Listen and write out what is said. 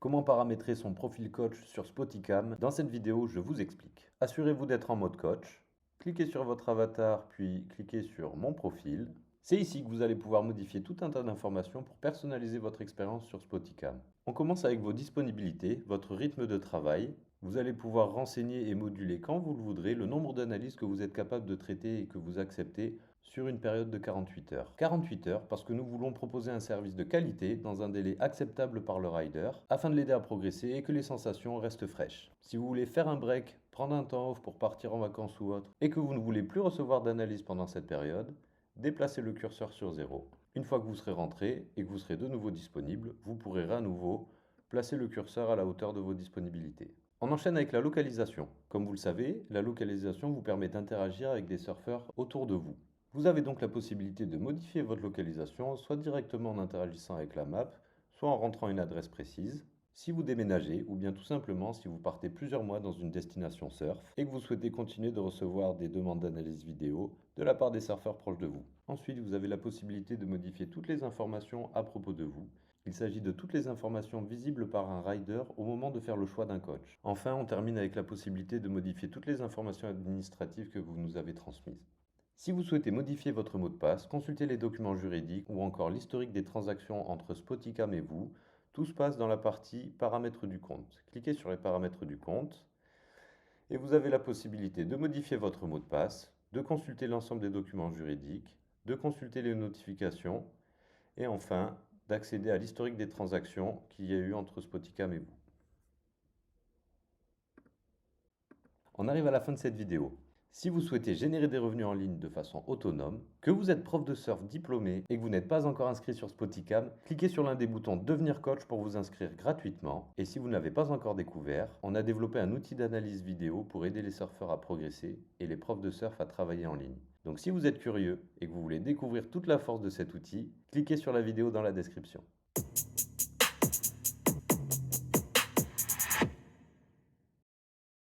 Comment paramétrer son profil coach sur Spoticam? Dans cette vidéo, je vous explique. Assurez-vous d'être en mode coach. Cliquez sur votre avatar, puis cliquez sur Mon profil. C'est ici que vous allez pouvoir modifier tout un tas d'informations pour personnaliser votre expérience sur Spoticam. On commence avec vos disponibilités, votre rythme de travail. Vous allez pouvoir renseigner et moduler quand vous le voudrez le nombre d'analyses que vous êtes capable de traiter et que vous acceptez sur une période de 48 heures. 48 heures parce que nous voulons proposer un service de qualité dans un délai acceptable par le rider afin de l'aider à progresser et que les sensations restent fraîches. Si vous voulez faire un break, prendre un temps off pour partir en vacances ou autre et que vous ne voulez plus recevoir d'analyse pendant cette période, déplacez le curseur sur 0. Une fois que vous serez rentré et que vous serez de nouveau disponible, vous pourrez à nouveau placer le curseur à la hauteur de vos disponibilités. On enchaîne avec la localisation. Comme vous le savez, la localisation vous permet d'interagir avec des surfeurs autour de vous. Vous avez donc la possibilité de modifier votre localisation, soit directement en interagissant avec la map, soit en rentrant une adresse précise. Si vous déménagez, ou bien tout simplement si vous partez plusieurs mois dans une destination surf et que vous souhaitez continuer de recevoir des demandes d'analyse vidéo de la part des surfeurs proches de vous. Ensuite, vous avez la possibilité de modifier toutes les informations à propos de vous. Il s'agit de toutes les informations visibles par un rider au moment de faire le choix d'un coach. Enfin, on termine avec la possibilité de modifier toutes les informations administratives que vous nous avez transmises. Si vous souhaitez modifier votre mot de passe, consultez les documents juridiques ou encore l'historique des transactions entre Spoticam et vous. Tout se passe dans la partie paramètres du compte. Cliquez sur les paramètres du compte et vous avez la possibilité de modifier votre mot de passe, de consulter l'ensemble des documents juridiques, de consulter les notifications et enfin d'accéder à l'historique des transactions qu'il y a eu entre Spoticam et vous. On arrive à la fin de cette vidéo. Si vous souhaitez générer des revenus en ligne de façon autonome, que vous êtes prof de surf diplômé et que vous n'êtes pas encore inscrit sur Spoticam, cliquez sur l'un des boutons Devenir coach pour vous inscrire gratuitement. Et si vous ne l'avez pas encore découvert, on a développé un outil d'analyse vidéo pour aider les surfeurs à progresser et les profs de surf à travailler en ligne. Donc si vous êtes curieux et que vous voulez découvrir toute la force de cet outil, cliquez sur la vidéo dans la description.